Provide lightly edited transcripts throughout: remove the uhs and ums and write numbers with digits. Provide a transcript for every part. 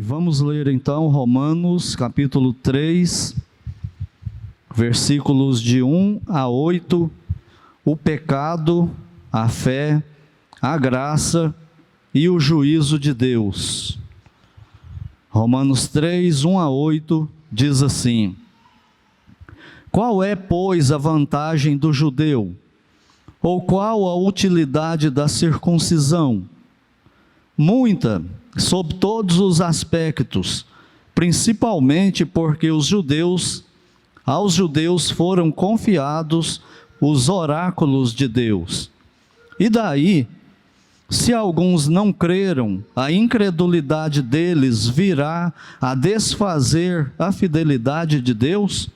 Vamos ler então Romanos capítulo 3, versículos de 1 a 8, o pecado, a fé, a graça e o juízo de Deus. Romanos 3, 1 a 8, diz assim: Qual é, pois, a vantagem do judeu? Ou qual a utilidade da circuncisão? Muita, sob todos os aspectos, principalmente porque aos judeus foram confiados os oráculos de Deus. E daí, se alguns não creram, a incredulidade deles virá a desfazer a fidelidade de Deus?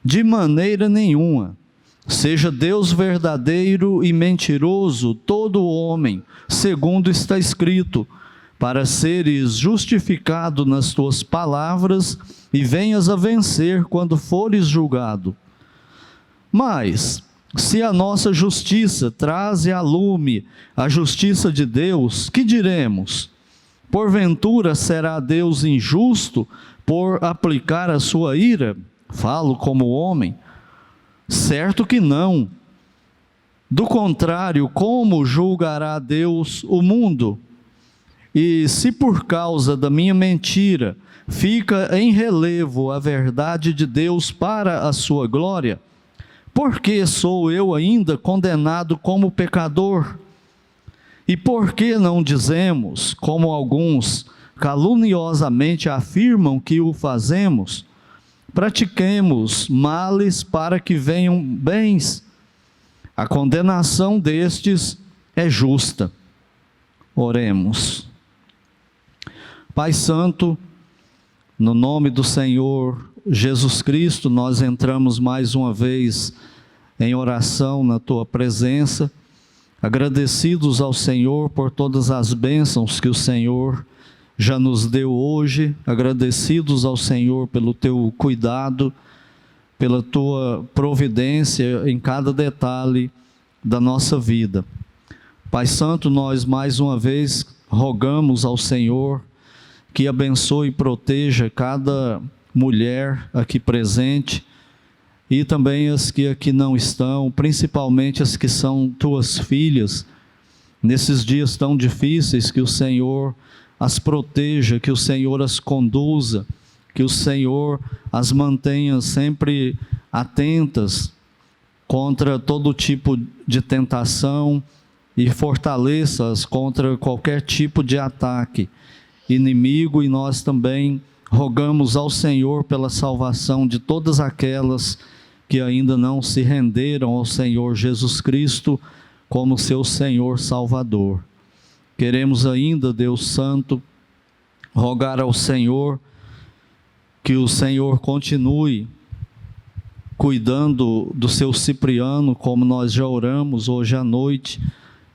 De maneira nenhuma. Seja Deus verdadeiro e mentiroso, todo homem, segundo está escrito, para seres justificado nas tuas palavras e venhas a vencer quando fores julgado. Mas, se a nossa justiça traze a lume a justiça de Deus, que diremos? Porventura será Deus injusto por aplicar a sua ira? Falo como homem. Certo que não. Do contrário, como julgará Deus o mundo? E se por causa da minha mentira fica em relevo a verdade de Deus para a sua glória, por que sou eu ainda condenado como pecador? E por que não dizemos, como alguns caluniosamente afirmam que o fazemos, pratiquemos males para que venham bens? A condenação destes é justa. Oremos. Pai Santo, no nome do Senhor Jesus Cristo, nós entramos mais uma vez em oração na Tua presença, agradecidos ao Senhor por todas as bênçãos que o Senhor já nos deu hoje, agradecidos ao Senhor pelo Teu cuidado, pela Tua providência em cada detalhe da nossa vida. Pai Santo, nós mais uma vez rogamos ao Senhor que abençoe e proteja cada mulher aqui presente e também as que aqui não estão, principalmente as que são Tuas filhas, nesses dias tão difíceis, que o Senhor as proteja, que o Senhor as conduza, que o Senhor as mantenha sempre atentas contra todo tipo de tentação e fortaleça-as contra qualquer tipo de ataque inimigo. E nós também rogamos ao Senhor pela salvação de todas aquelas que ainda não se renderam ao Senhor Jesus Cristo como seu Senhor Salvador. Queremos ainda, Deus Santo, rogar ao Senhor que o Senhor continue cuidando do seu Cipriano, como nós já oramos hoje à noite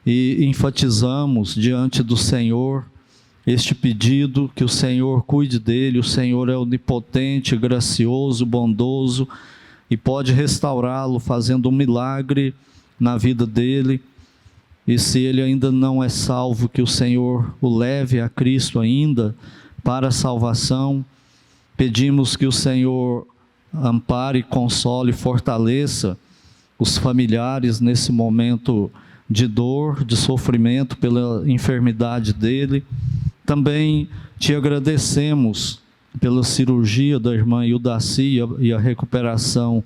e enfatizamos diante do Senhor este pedido, que o Senhor cuide dele. O Senhor é onipotente, gracioso, bondoso e pode restaurá-lo fazendo um milagre na vida dele. E se ele ainda não é salvo, que o Senhor o leve a Cristo ainda para a salvação. Pedimos que o Senhor ampare, console e fortaleça os familiares nesse momento de dor, de sofrimento pela enfermidade dele. Também te agradecemos pela cirurgia da irmã Ildaci e a recuperação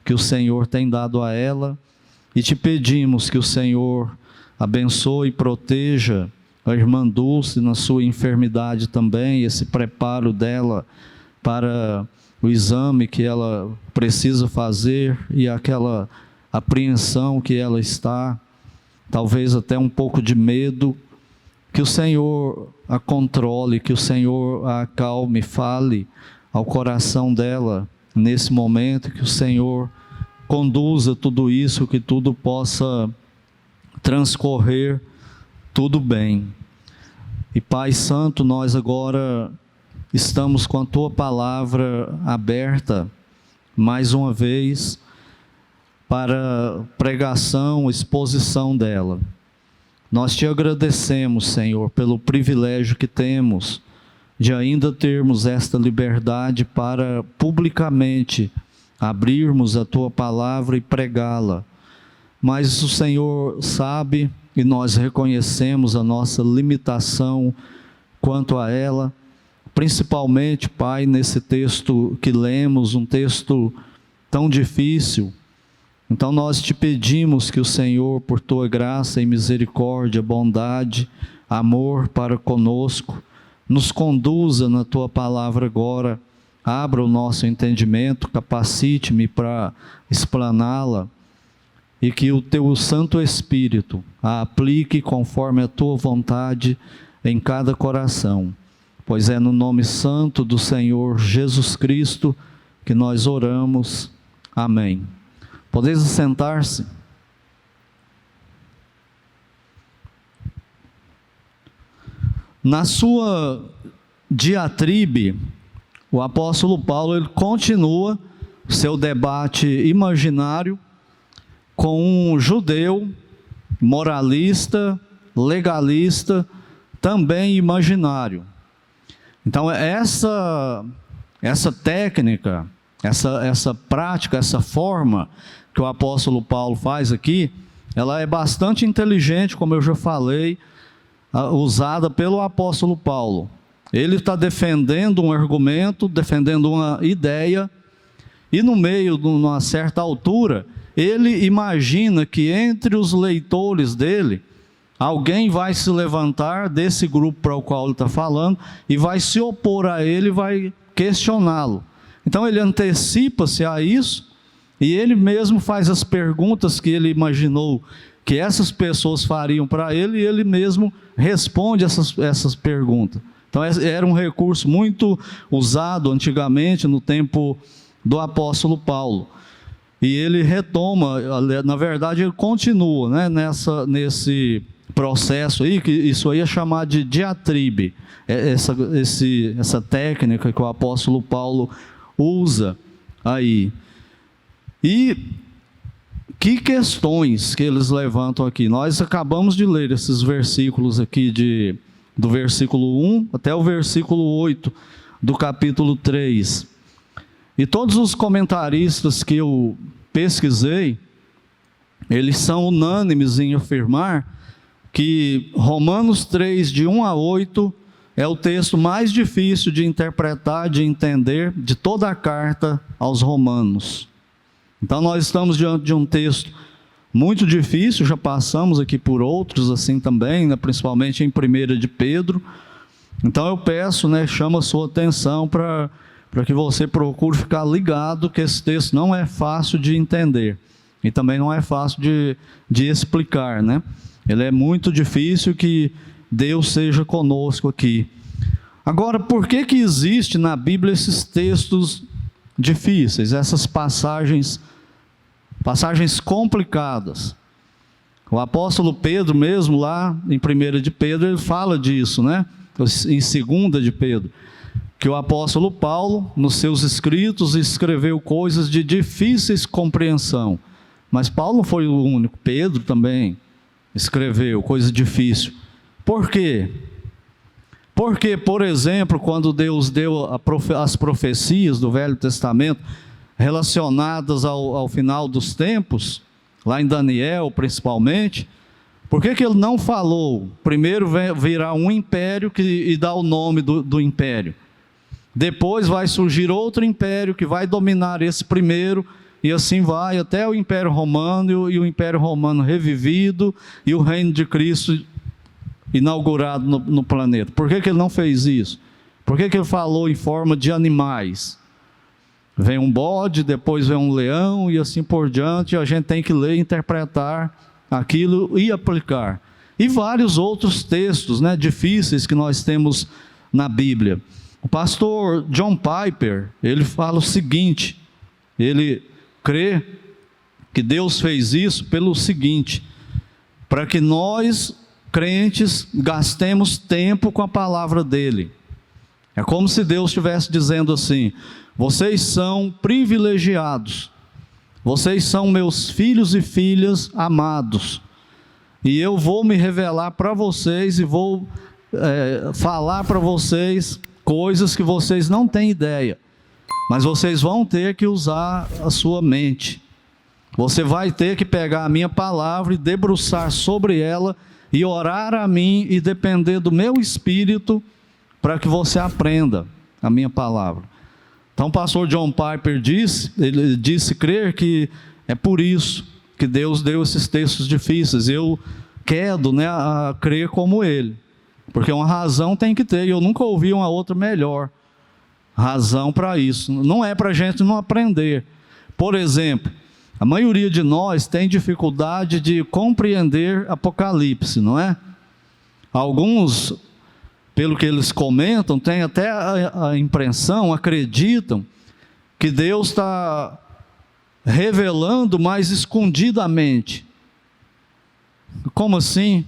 que o Senhor tem dado a ela, e te pedimos que o Senhor abençoe e proteja a irmã Dulce na sua enfermidade também, esse preparo dela para o exame que ela precisa fazer e aquela apreensão que ela está, talvez até um pouco de medo. Que o Senhor a controle, que o Senhor a acalme, fale ao coração dela nesse momento, que o Senhor conduza tudo isso, que tudo possa transcorrer tudo bem. E Pai Santo, nós agora estamos com a Tua palavra aberta mais uma vez para pregação, exposição dela. Nós te agradecemos, Senhor, pelo privilégio que temos de ainda termos esta liberdade para publicamente abrirmos a Tua palavra e pregá-la. Mas o Senhor sabe e nós reconhecemos a nossa limitação quanto a ela, principalmente, Pai, nesse texto que lemos, um texto tão difícil. Então nós te pedimos que o Senhor, por Tua graça e misericórdia, bondade, amor para conosco, nos conduza na Tua palavra agora, abra o nosso entendimento, capacite-me para explaná-la, e que o Teu Santo Espírito a aplique conforme a Tua vontade em cada coração, pois é no nome santo do Senhor Jesus Cristo que nós oramos. Amém. Podeis sentar-se. Na sua diatribe, o apóstolo Paulo ele continua seu debate imaginário com um judeu moralista, legalista, também imaginário. Então essa técnica, essa prática, essa forma que o apóstolo Paulo faz aqui, ela é bastante inteligente, como eu já falei, usada pelo apóstolo Paulo. Ele está defendendo um argumento, defendendo uma ideia, e no meio de uma certa altura, ele imagina que entre os leitores dele, alguém vai se levantar desse grupo para o qual ele está falando, e vai se opor a ele, vai questioná-lo. Então ele antecipa-se a isso, e ele mesmo faz as perguntas que ele imaginou que essas pessoas fariam para ele, e ele mesmo responde essas perguntas. Então era um recurso muito usado antigamente, no tempo do apóstolo Paulo. E ele retoma, na verdade ele continua, né, nesse processo aí, que isso aí é chamado de diatribe, essa técnica que o apóstolo Paulo usa aí. E que questões que eles levantam aqui? Nós acabamos de ler esses versículos aqui, do versículo 1 até o versículo 8 do capítulo 3. E todos os comentaristas que eu pesquisei, eles são unânimes em afirmar que Romanos 3, de 1 a 8, é o texto mais difícil de interpretar, de entender, de toda a carta aos Romanos. Então nós estamos diante de um texto muito difícil, já passamos aqui por outros assim também, né, principalmente em 1 de Pedro. Então eu peço, né, chamo a sua atenção para que você procure ficar ligado que esse texto não é fácil de entender, e também não é fácil de explicar, né? Ele é muito difícil, que Deus seja conosco aqui. Agora, por que existe na Bíblia esses textos difíceis, essas passagens complicadas? O apóstolo Pedro mesmo, lá em 1 de Pedro, ele fala disso, né? Em 2 de Pedro, que o apóstolo Paulo, nos seus escritos, escreveu coisas de difíceis compreensão. Mas Paulo não foi o único, Pedro também escreveu coisa difícil. Por quê? Porque, por exemplo, quando Deus deu as profecias do Velho Testamento, relacionadas ao final dos tempos, lá em Daniel principalmente, por que Ele não falou, primeiro virá um império e dá o nome do império, depois vai surgir outro império que vai dominar esse primeiro, e assim vai até o Império Romano, e o Império Romano revivido, e o reino de Cristo inaugurado no planeta? Por que Ele não fez isso? Por que Ele falou em forma de animais? Vem um bode, depois vem um leão, e assim por diante. A gente tem que ler, interpretar aquilo e aplicar. E vários outros textos, né, difíceis que nós temos na Bíblia. O pastor John Piper, ele fala o seguinte, ele crê que Deus fez isso pelo seguinte: para que nós, crentes, gastemos tempo com a palavra dele. É como se Deus estivesse dizendo assim: vocês são privilegiados, vocês são meus filhos e filhas amados, e eu vou me revelar para vocês, e vou falar para vocês coisas que vocês não têm ideia, mas vocês vão ter que usar a sua mente. Você vai ter que pegar a minha palavra e debruçar sobre ela e orar a mim e depender do meu espírito para que você aprenda a minha palavra. Então o pastor John Piper ele disse crer que é por isso que Deus deu esses textos difíceis. Eu quero, a crer como ele, porque uma razão tem que ter, e eu nunca ouvi uma outra melhor razão para isso. Não é para a gente não aprender. Por exemplo, a maioria de nós tem dificuldade de compreender Apocalipse, não é? Alguns, pelo que eles comentam, têm até a impressão, acreditam, que Deus está revelando mais escondidamente. Como assim?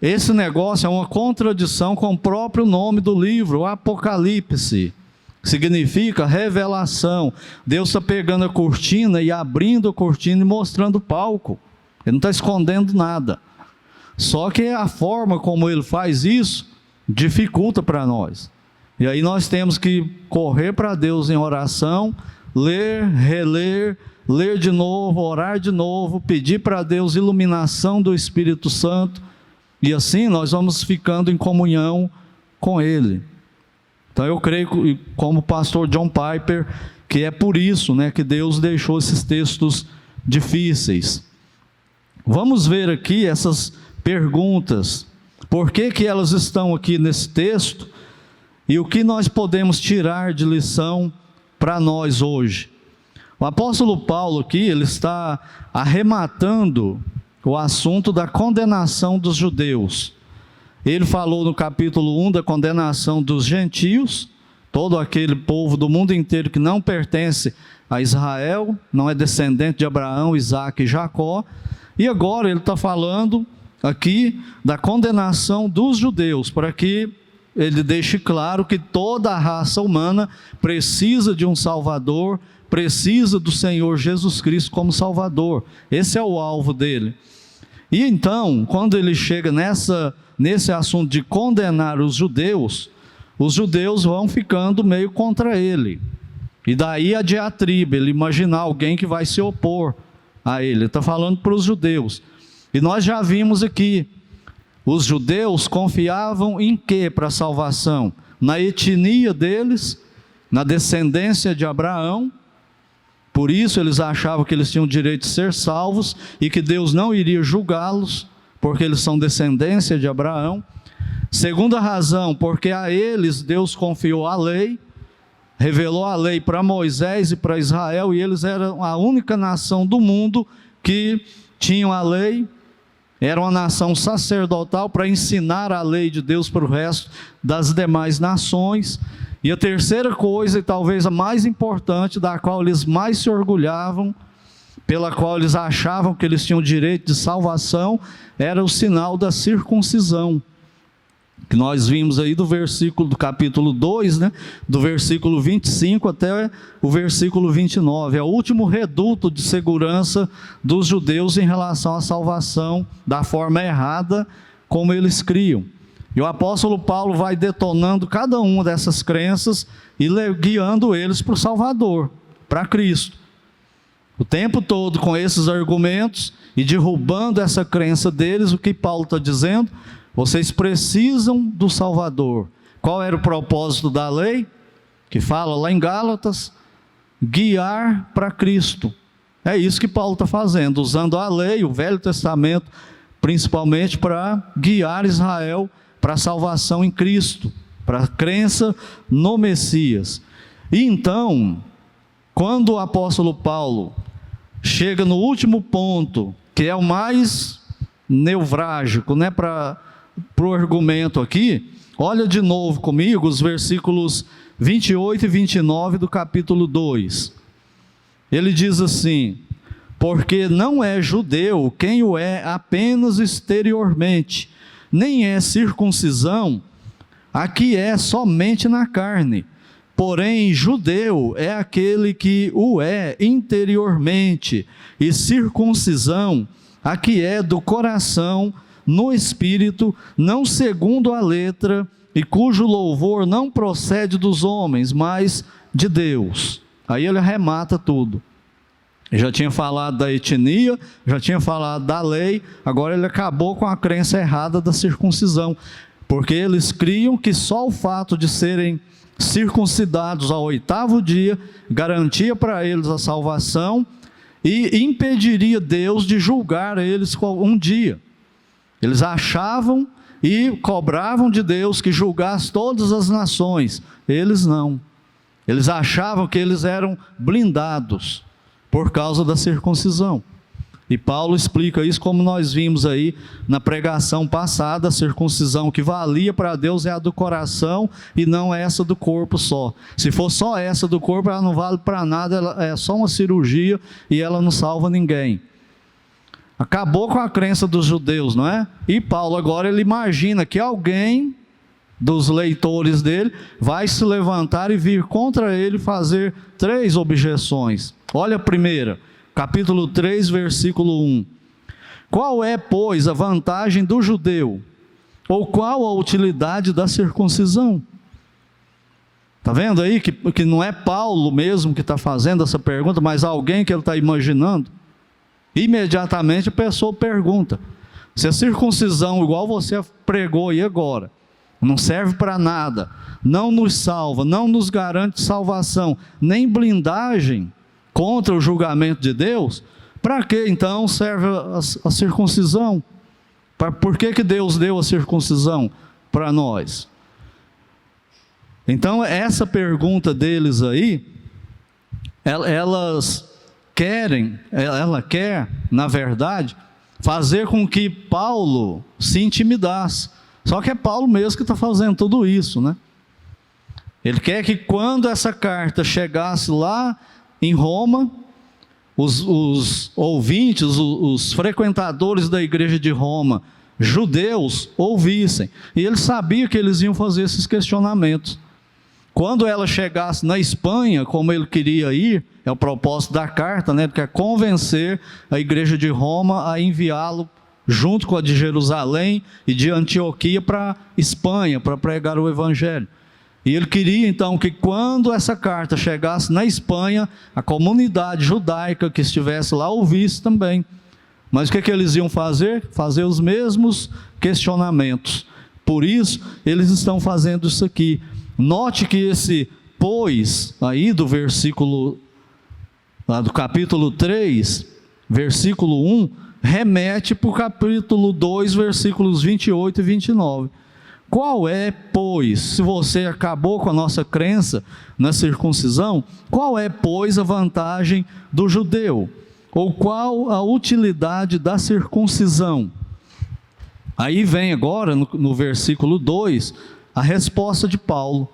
Esse negócio é uma contradição com o próprio nome do livro, Apocalipse. Significa revelação. Deus está pegando a cortina e abrindo a cortina e mostrando o palco. Ele não está escondendo nada. Só que a forma como ele faz isso dificulta para nós. E aí nós temos que correr para Deus em oração, ler, reler, ler de novo, orar de novo, pedir para Deus iluminação do Espírito Santo. E assim nós vamos ficando em comunhão com Ele. Então eu creio, como o pastor John Piper, que é por isso, que Deus deixou esses textos difíceis. Vamos ver aqui essas perguntas. Por que elas estão aqui nesse texto? E o que nós podemos tirar de lição para nós hoje? O apóstolo Paulo aqui, ele está arrematando o assunto da condenação dos judeus. Ele falou no capítulo 1 da condenação dos gentios, todo aquele povo do mundo inteiro que não pertence a Israel, não é descendente de Abraão, Isaque e Jacó. E agora ele está falando aqui da condenação dos judeus, para que ele deixe claro que toda a raça humana precisa de um Salvador, precisa do Senhor Jesus Cristo como Salvador. Esse é o alvo dele. E então, quando ele chega nesse assunto de condenar os judeus vão ficando meio contra ele. E daí a diatriba, ele imaginar alguém que vai se opor a ele. Ele está falando para os judeus. E nós já vimos aqui, os judeus confiavam em quê para a salvação? Na etnia deles, na descendência de Abraão. Por isso eles achavam que eles tinham o direito de ser salvos e que Deus não iria julgá-los, porque eles são descendência de Abraão. Segunda razão, porque a eles Deus confiou a lei, revelou a lei para Moisés e para Israel, e eles eram a única nação do mundo que tinham a lei, era uma nação sacerdotal para ensinar a lei de Deus para o resto das demais nações. E a terceira coisa, e talvez a mais importante, da qual eles mais se orgulhavam, pela qual eles achavam que eles tinham direito de salvação, era o sinal da circuncisão, que nós vimos aí do capítulo 2, do versículo 25 até o versículo 29, é o último reduto de segurança dos judeus em relação à salvação, da forma errada como eles criam. E o apóstolo Paulo vai detonando cada uma dessas crenças e guiando eles para o Salvador, para Cristo. O tempo todo com esses argumentos e derrubando essa crença deles, o que Paulo está dizendo? Vocês precisam do Salvador. Qual era o propósito da lei? Que fala lá em Gálatas, guiar para Cristo. É isso que Paulo está fazendo, usando a lei, o Velho Testamento, principalmente para guiar Israel para a salvação em Cristo, para a crença no Messias. E então, quando o apóstolo Paulo chega no último ponto, que é o mais nevrálgico, para o argumento aqui, olha de novo comigo os versículos 28 e 29 do capítulo 2. Ele diz assim: porque não é judeu quem o é apenas exteriormente, nem é circuncisão a que é somente na carne, porém judeu é aquele que o é interiormente, e circuncisão a que é do coração, no espírito, não segundo a letra, e cujo louvor não procede dos homens, mas de Deus. Aí ele arremata tudo. Ele já tinha falado da etnia, já tinha falado da lei, agora ele acabou com a crença errada da circuncisão, porque eles criam que só o fato de serem circuncidados ao 8º dia garantia para eles a salvação e impediria Deus de julgar eles um dia. Eles achavam e cobravam de Deus que julgasse todas as nações. Eles não. Eles achavam que eles eram blindados por causa da circuncisão. E Paulo explica isso, como nós vimos aí na pregação passada. A circuncisão que valia para Deus é a do coração e não essa do corpo só. Se for só essa do corpo, ela não vale para nada, ela é só uma cirurgia e ela não salva ninguém. Acabou com a crença dos judeus, não é? E Paulo agora ele imagina que alguém dos leitores dele vai se levantar e vir contra ele fazer 3 objeções. Olha a primeira. Capítulo 3, versículo 1. Qual é, pois, a vantagem do judeu? Ou qual a utilidade da circuncisão? Está vendo aí que não é Paulo mesmo que está fazendo essa pergunta, mas alguém que ele está imaginando? Imediatamente a pessoa pergunta: se a circuncisão, igual você pregou aí agora, não serve para nada, não nos salva, não nos garante salvação, nem blindagem contra o julgamento de Deus, para que então serve a circuncisão? Por que Deus deu a circuncisão para nós? Então essa pergunta deles aí, ela quer, na verdade, fazer com que Paulo se intimidasse. Só que é Paulo mesmo que está fazendo tudo isso, né? Ele quer que quando essa carta chegasse lá em Roma, os ouvintes, os frequentadores da igreja de Roma, judeus, ouvissem. E ele sabia que eles iam fazer esses questionamentos. Quando ela chegasse na Espanha, como ele queria ir, é o propósito da carta, né? Ele quer convencer a igreja de Roma a enviá-lo junto com a de Jerusalém e de Antioquia para Espanha, para pregar o evangelho. E ele queria então que quando essa carta chegasse na Espanha, a comunidade judaica que estivesse lá ouvisse também. Mas o que eles iam fazer? Fazer os mesmos questionamentos. Por isso, eles estão fazendo isso aqui. Note que esse pois, aí do versículo, lá do capítulo 3, versículo 1, remete para o capítulo 2, versículos 28 e 29. Qual é, pois, se você acabou com a nossa crença na circuncisão, qual é, pois, a vantagem do judeu? Ou qual a utilidade da circuncisão? Aí vem agora, no versículo 2, a resposta de Paulo.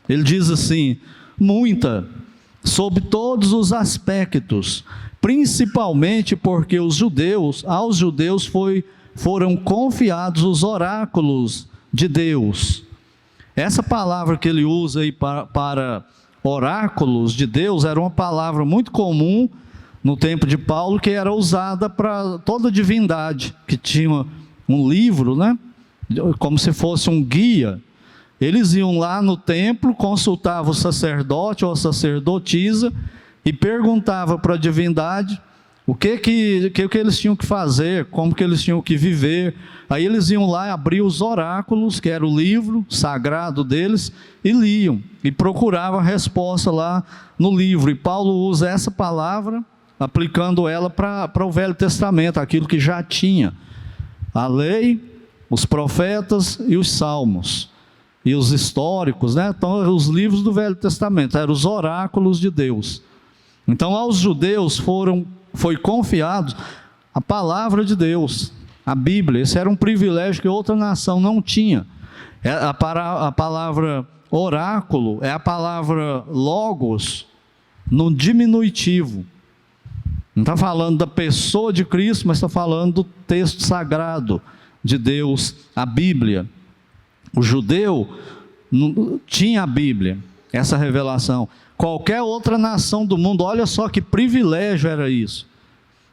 Ele diz assim: muita, sob todos os aspectos, principalmente porque aos judeus foram confiados os oráculos de Deus. Essa palavra que ele usa aí para oráculos de Deus era uma palavra muito comum no tempo de Paulo, que era usada para toda divindade que tinha um livro, né? Como se fosse um guia. Eles iam lá no templo, consultavam o sacerdote ou a sacerdotisa e perguntavam para a divindade o que eles tinham que fazer, como que eles tinham que viver. Aí eles iam lá abrir os oráculos, que era o livro sagrado deles, e liam, e procuravam a resposta lá no livro. E Paulo usa essa palavra, aplicando ela para o Velho Testamento, aquilo que já tinha: a lei, os profetas e os salmos, e os históricos, né? Então, os livros do Velho Testamento, eram os oráculos de Deus. Então, aos judeus foi confiado a palavra de Deus, a Bíblia. Esse era um privilégio que outra nação não tinha. A palavra oráculo é a palavra logos no diminutivo. Não está falando da pessoa de Cristo, mas está falando do texto sagrado de Deus, a Bíblia. O judeu tinha a Bíblia, essa revelação. Qualquer outra nação do mundo, olha só que privilégio era isso.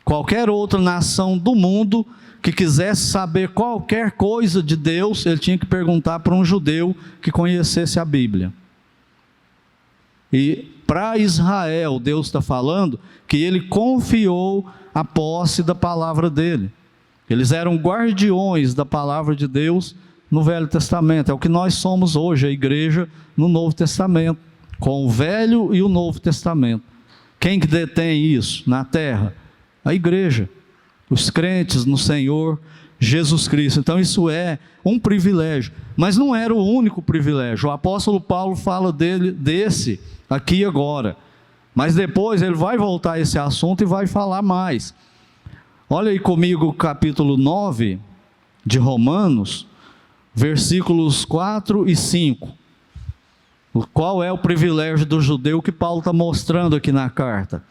Qualquer outra nação do mundo que quisesse saber qualquer coisa de Deus, ele tinha que perguntar para um judeu que conhecesse a Bíblia. E para Israel, Deus está falando que ele confiou a posse da palavra dele. Eles eram guardiões da palavra de Deus no Velho Testamento. É o que nós somos hoje, a igreja no Novo Testamento, com o Velho e o Novo Testamento. Quem que detém isso na terra? A igreja, os crentes no Senhor Jesus Cristo. Então isso é um privilégio, mas não era o único privilégio. O apóstolo Paulo fala desse aqui agora, mas depois ele vai voltar a esse assunto e vai falar mais. Olha aí comigo o capítulo 9 de Romanos, versículos 4 e 5. Qual é o privilégio do judeu que Paulo está mostrando aqui na carta?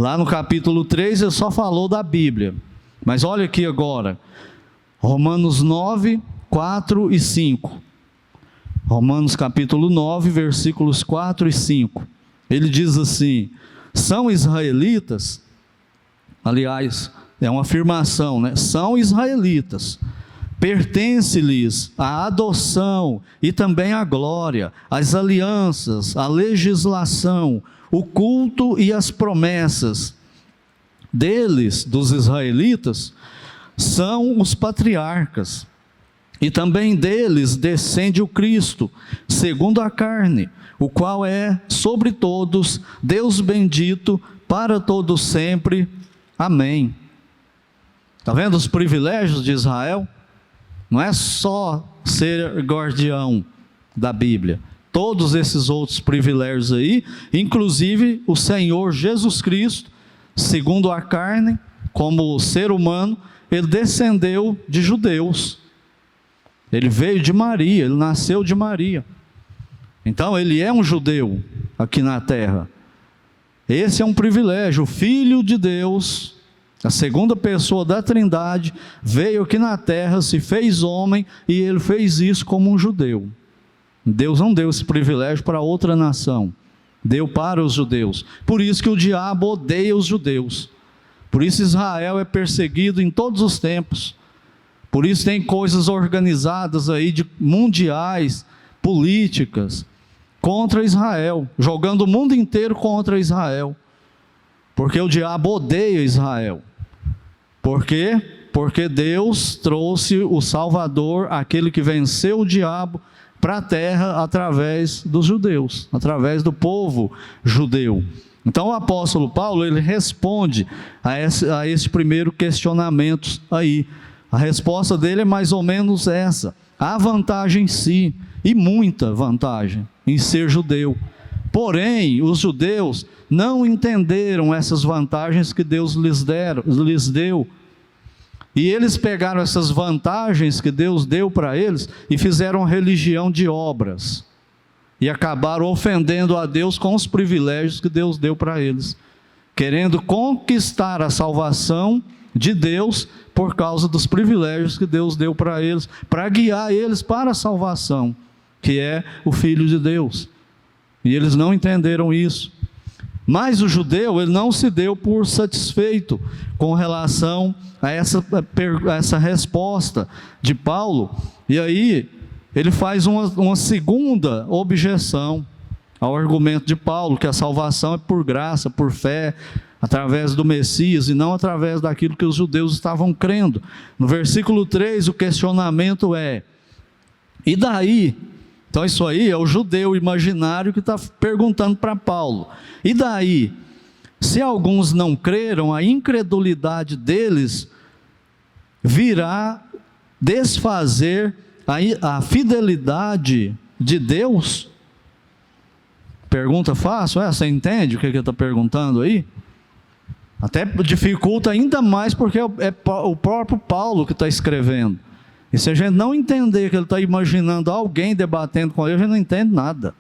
Lá no capítulo 3 ele só falou da Bíblia, mas olha aqui agora, Romanos 9, 4 e 5. Romanos capítulo 9, versículos 4 e 5. Ele diz assim: são israelitas, aliás, é uma afirmação, né? São israelitas, pertence-lhes a adoção e também a glória, as alianças, a legislação, o culto e as promessas. Deles, dos israelitas, são os patriarcas, e também deles descende o Cristo, segundo a carne, o qual é sobre todos, Deus bendito, para todos sempre. Amém. Está vendo os privilégios de Israel? Não é só ser guardião da Bíblia. Todos esses outros privilégios aí, inclusive o Senhor Jesus Cristo, segundo a carne, como ser humano, ele descendeu de judeus. Ele veio de Maria, ele nasceu de Maria. Então ele é um judeu aqui na terra. Esse é um privilégio. O Filho de Deus, a segunda pessoa da Trindade, veio aqui na terra, se fez homem, e ele fez isso como um judeu. Deus não deu esse privilégio para outra nação, deu para os judeus. Por isso que o diabo odeia os judeus. Por isso Israel é perseguido em todos os tempos. Por isso tem coisas organizadas aí, mundiais, políticas, contra Israel, jogando o mundo inteiro contra Israel. Porque o diabo odeia Israel. Por quê? Porque Deus trouxe o Salvador, aquele que venceu o diabo, para a terra através dos judeus, através do povo judeu. Então o apóstolo Paulo, ele responde a esse primeiro questionamento aí. A resposta dele é mais ou menos essa: há vantagem sim, e muita vantagem em ser judeu. Porém, os judeus não entenderam essas vantagens que Deus lhes deu. E eles pegaram essas vantagens que Deus deu para eles e fizeram religião de obras. E acabaram ofendendo a Deus com os privilégios que Deus deu para eles, querendo conquistar a salvação de Deus por causa dos privilégios que Deus deu para eles, para guiar eles para a salvação, que é o Filho de Deus. E eles não entenderam isso. Mas o judeu, ele não se deu por satisfeito com relação a essa resposta de Paulo. E aí ele faz uma segunda objeção ao argumento de Paulo, que a salvação é por graça, por fé, através do Messias, e não através daquilo que os judeus estavam crendo. No versículo 3, o questionamento é: e daí? Então isso aí é o judeu imaginário que está perguntando para Paulo. E daí? Se alguns não creram, a incredulidade deles virá desfazer a fidelidade de Deus? Pergunta fácil, você entende o que ele está perguntando aí? Até dificulta ainda mais porque é o próprio Paulo que está escrevendo. E se a gente não entender que ele está imaginando alguém debatendo com ele, a gente não entende nada.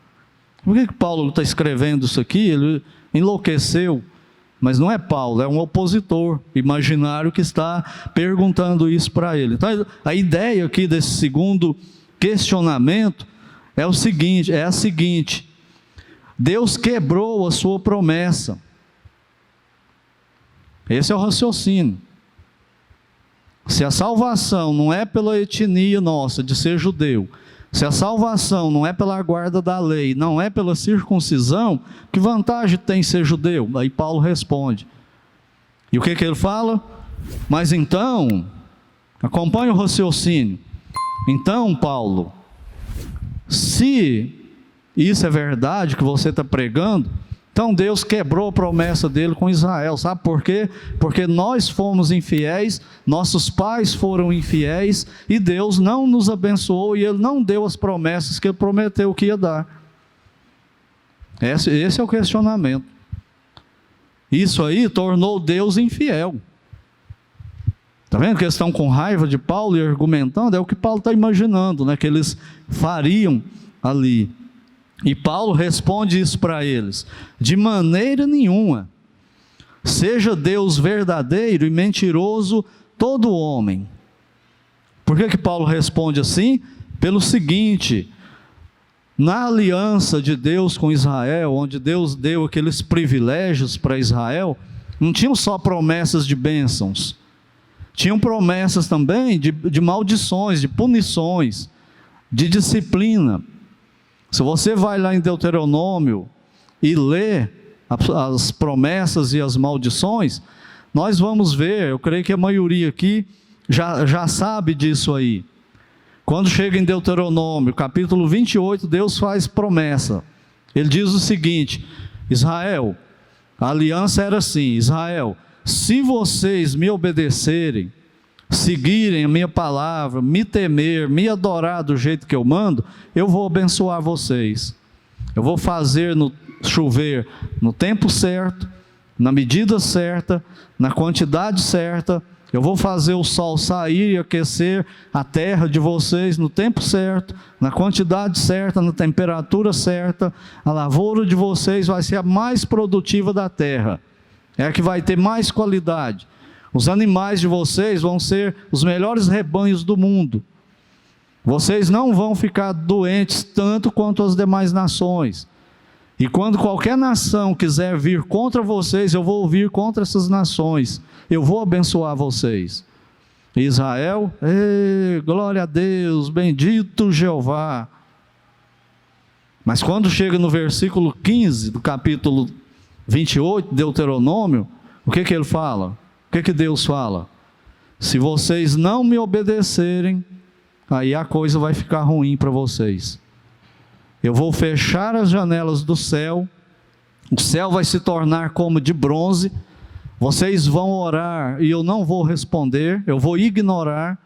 Por que Paulo está escrevendo isso aqui? Ele enlouqueceu. Mas não é Paulo, é um opositor imaginário que está perguntando isso para ele. Então a ideia aqui desse segundo questionamento é a seguinte: Deus quebrou a sua promessa. Esse é o raciocínio. Se a salvação não é pela etnia nossa, de ser judeu, se a salvação não é pela guarda da lei, não é pela circuncisão, que vantagem tem ser judeu? Aí Paulo responde. E o que ele fala? Mas então, acompanhe o raciocínio. Então, Paulo, se isso é verdade que você está pregando, então Deus quebrou a promessa dele com Israel, sabe por quê? Porque nós fomos infiéis, nossos pais foram infiéis, e Deus não nos abençoou, e Ele não deu as promessas que Ele prometeu que ia dar. Esse é o questionamento. Isso aí tornou Deus infiel. Está vendo que eles estão com raiva de Paulo e argumentando? É o que Paulo está imaginando, né, que eles fariam ali. E Paulo responde isso para eles: de maneira nenhuma, seja Deus verdadeiro e mentiroso todo homem. Por que Paulo responde assim? Pelo seguinte: na aliança de Deus com Israel, onde Deus deu aqueles privilégios para Israel, não tinham só promessas de bênçãos, tinham promessas também de maldições, de punições, de disciplina. Se você vai lá em Deuteronômio e lê as promessas e as maldições, nós vamos ver, eu creio que a maioria aqui já sabe disso aí. Quando chega em Deuteronômio, capítulo 28, Deus faz promessa. Ele diz o seguinte: Israel, a aliança era assim: Israel, se vocês me obedecerem, seguirem a minha palavra, me temer, me adorar do jeito que eu mando, eu vou abençoar vocês. Eu vou fazer chover no tempo certo, na medida certa, na quantidade certa. Eu vou fazer o sol sair e aquecer a terra de vocês no tempo certo, na quantidade certa, na temperatura certa. A lavoura de vocês vai ser a mais produtiva da terra, é a que vai ter mais qualidade. Os animais de vocês vão ser os melhores rebanhos do mundo. Vocês não vão ficar doentes tanto quanto as demais nações. E quando qualquer nação quiser vir contra vocês, eu vou vir contra essas nações. Eu vou abençoar vocês. Israel, glória a Deus, bendito Jeová. Mas quando chega no versículo 15 do capítulo 28, Deuteronômio, o que ele fala? O que Deus fala? Se vocês não me obedecerem, aí a coisa vai ficar ruim para vocês. Eu vou fechar as janelas do céu, o céu vai se tornar como de bronze, vocês vão orar e eu não vou responder, eu vou ignorar,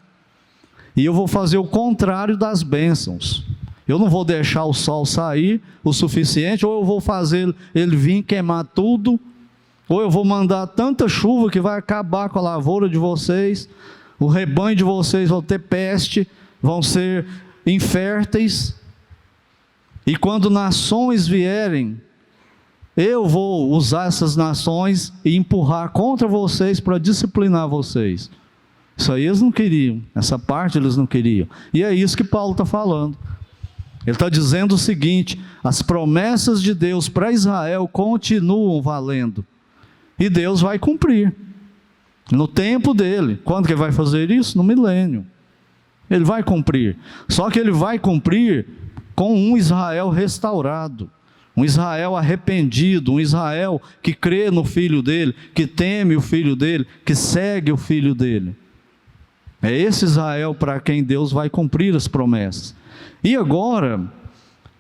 e eu vou fazer o contrário das bênçãos. Eu não vou deixar o sol sair o suficiente, ou eu vou fazer ele vir queimar tudo, ou eu vou mandar tanta chuva que vai acabar com a lavoura de vocês, o rebanho de vocês vão ter peste, vão ser inférteis, e quando nações vierem, eu vou usar essas nações e empurrar contra vocês para disciplinar vocês. Isso aí eles não queriam, essa parte eles não queriam, e é isso que Paulo está falando. Ele está dizendo o seguinte: as promessas de Deus para Israel continuam valendo, e Deus vai cumprir, no tempo dele. Quando que ele vai fazer isso? No milênio. Ele vai cumprir, só que ele vai cumprir com um Israel restaurado, um Israel arrependido, um Israel que crê no Filho dele, que teme o Filho dele, que segue o Filho dele. É esse Israel para quem Deus vai cumprir as promessas. E agora,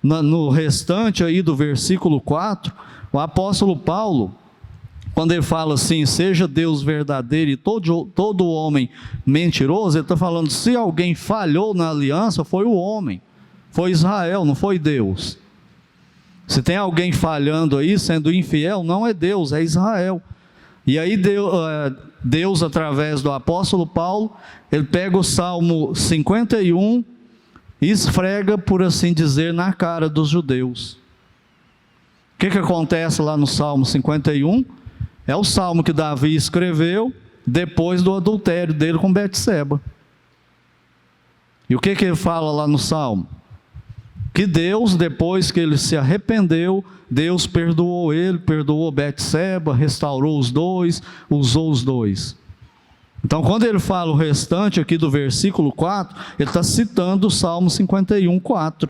no restante aí do versículo 4, o apóstolo Paulo, quando ele fala assim: seja Deus verdadeiro e todo homem mentiroso, ele está falando, se alguém falhou na aliança, foi o homem, foi Israel, não foi Deus. Se tem alguém falhando aí, sendo infiel, não é Deus, é Israel. E aí Deus, através do apóstolo Paulo, ele pega o Salmo 51 e esfrega, por assim dizer, na cara dos judeus. O que acontece lá no Salmo 51? É o salmo que Davi escreveu depois do adultério dele com Betseba. E o que ele fala lá no salmo? que Deus, depois que ele se arrependeu, Deus perdoou ele, perdoou Betseba, restaurou os dois, usou os dois. Então, quando ele fala o restante aqui do versículo 4, ele está citando o Salmo 51, 4.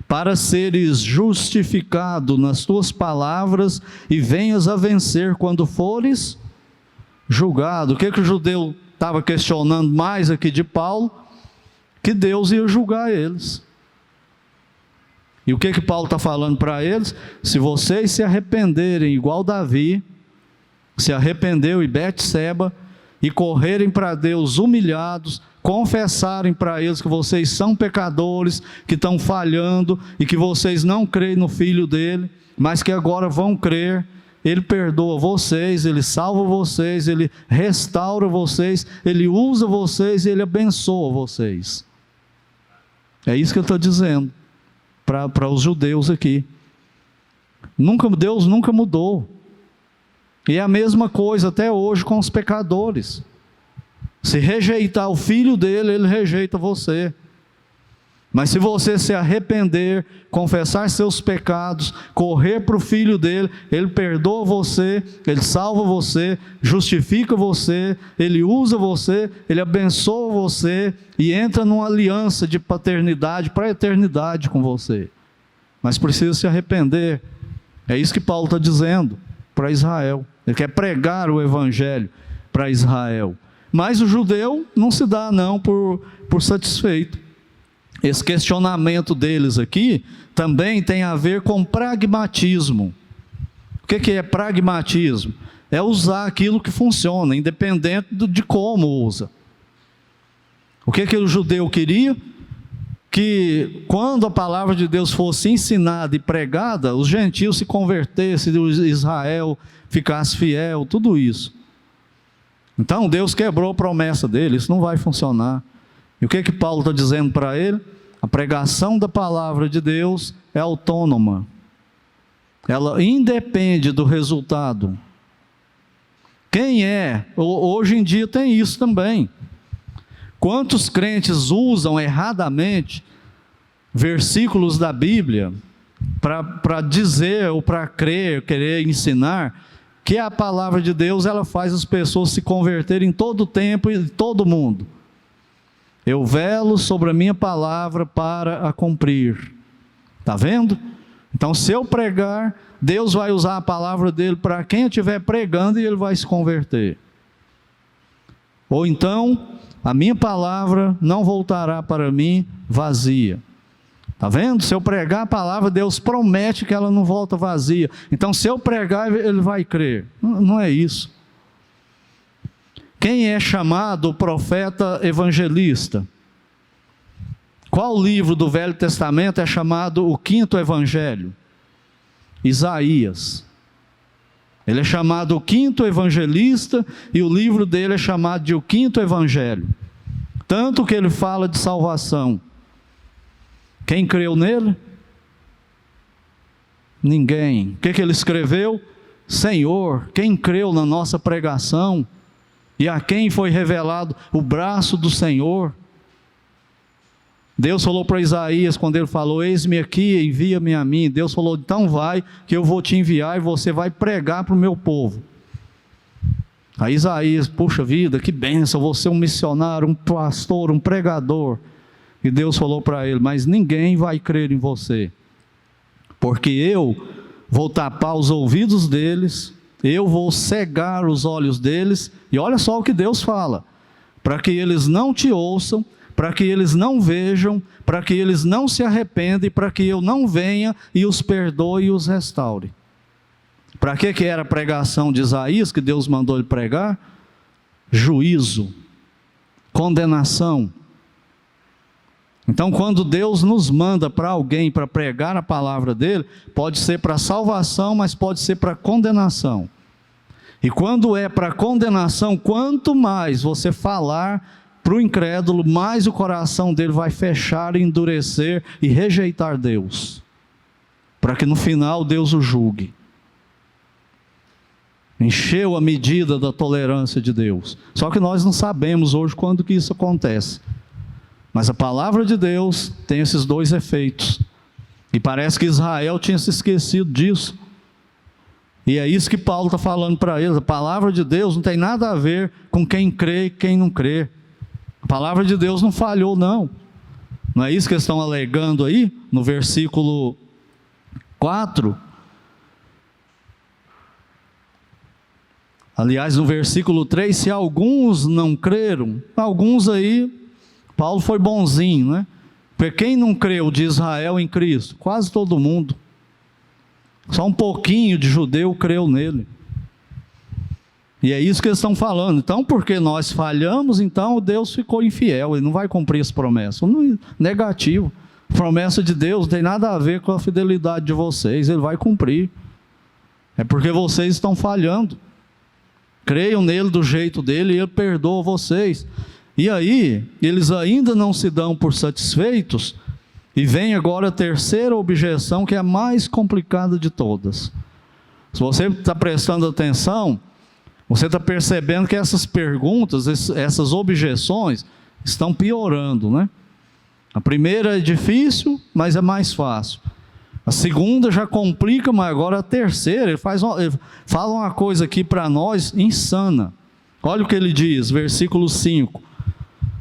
Para seres justificado nas tuas palavras e venhas a vencer quando fores julgado. O que o judeu estava questionando mais aqui de Paulo? Que Deus ia julgar eles. E o que Paulo está falando para eles? Se vocês se arrependerem igual Davi, se arrependeu e Betseba, e correrem para Deus humilhados, confessarem para eles que vocês são pecadores, que estão falhando, e que vocês não creem no Filho dele, mas que agora vão crer, ele perdoa vocês, ele salva vocês, ele restaura vocês, ele usa vocês e ele abençoa vocês. É isso que ele está dizendo para os judeus aqui. Deus nunca mudou. E é a mesma coisa até hoje com os pecadores. Se rejeitar o Filho dele, ele rejeita você. Mas se você se arrepender, confessar seus pecados, correr para o Filho dele, ele perdoa você, ele salva você, justifica você, ele usa você, ele abençoa você e entra numa aliança de paternidade para a eternidade com você. Mas precisa se arrepender. É isso que Paulo está dizendo para Israel. Ele quer pregar o Evangelho para Israel. Mas o judeu não se dá não por satisfeito. Esse questionamento deles aqui também tem a ver com pragmatismo. O que é pragmatismo? É usar aquilo que funciona, independente de como usa. O que o judeu queria? Que quando a palavra de Deus fosse ensinada e pregada, os gentios se convertessem, Israel ficasse fiel, tudo isso. Então Deus quebrou a promessa dele, isso não vai funcionar. E o que Paulo está dizendo para ele? A pregação da palavra de Deus é autônoma. Ela independe do resultado. Hoje em dia tem isso também. Quantos crentes usam erradamente versículos da Bíblia para dizer ou para querer ensinar que a palavra de Deus ela faz as pessoas se converterem em todo tempo e todo mundo. Eu velo sobre a minha palavra para a cumprir. Está vendo? Então, se eu pregar, Deus vai usar a palavra dele para quem eu estiver pregando e ele vai se converter. Ou então, a minha palavra não voltará para mim vazia. Está vendo? Se eu pregar a palavra, Deus promete que ela não volta vazia. Então, se eu pregar, ele vai crer. Não é isso. Quem é chamado o profeta evangelista? Qual livro do Velho Testamento é chamado o quinto evangelho? Isaías. Ele é chamado o quinto evangelista e o livro dele é chamado de o quinto evangelho. Tanto que ele fala de salvação. Quem creu nele? Ninguém. O que ele escreveu? Senhor, quem creu na nossa pregação? E a quem foi revelado o braço do Senhor? Deus falou para Isaías, quando ele falou, eis-me aqui, envia-me a mim. Deus falou, então vai, que eu vou te enviar e você vai pregar para o meu povo. Aí Isaías, puxa vida, que bênção, vou ser um missionário, um pastor, um pregador. E Deus falou para ele, mas ninguém vai crer em você, porque eu vou tapar os ouvidos deles, eu vou cegar os olhos deles, e olha só o que Deus fala, para que eles não te ouçam, para que eles não vejam, para que eles não se arrependam, para que eu não venha e os perdoe e os restaure. Para que era a pregação de Isaías, que Deus mandou ele pregar? Juízo, condenação. Então, quando Deus nos manda para alguém para pregar a palavra dele, pode ser para salvação, mas pode ser para condenação. E quando é para condenação, quanto mais você falar para o incrédulo, mais o coração dele vai fechar, endurecer e rejeitar Deus, para que no final Deus o julgue. Encheu a medida da tolerância de Deus. Só que nós não sabemos hoje quando que isso acontece. Mas a palavra de Deus tem esses dois efeitos. E parece que Israel tinha se esquecido disso. E é isso que Paulo está falando para eles. A palavra de Deus não tem nada a ver com quem crê e quem não crê. A palavra de Deus não falhou, não. Não é isso que eles estão alegando aí, no versículo 4? Aliás, no versículo 3, se alguns não creram, alguns aí, Paulo foi bonzinho, né? Porque quem não creu de Israel em Cristo? Quase todo mundo. Só um pouquinho de judeu creu nele. E é isso que eles estão falando. Então, porque nós falhamos, então Deus ficou infiel, Ele não vai cumprir essa promessa. Negativo. A promessa de Deus não tem nada a ver com a fidelidade de vocês, Ele vai cumprir. É porque vocês estão falhando. Creiam nele do jeito dele e Ele perdoa vocês. E aí, eles ainda não se dão por satisfeitos, e vem agora a terceira objeção, que é a mais complicada de todas. Se você está prestando atenção, você está percebendo que essas perguntas, essas objeções, estão piorando, né? A primeira é difícil, mas é mais fácil. A segunda já complica, mas agora a terceira, ele fala uma coisa aqui para nós insana. Olha o que ele diz, versículo 5.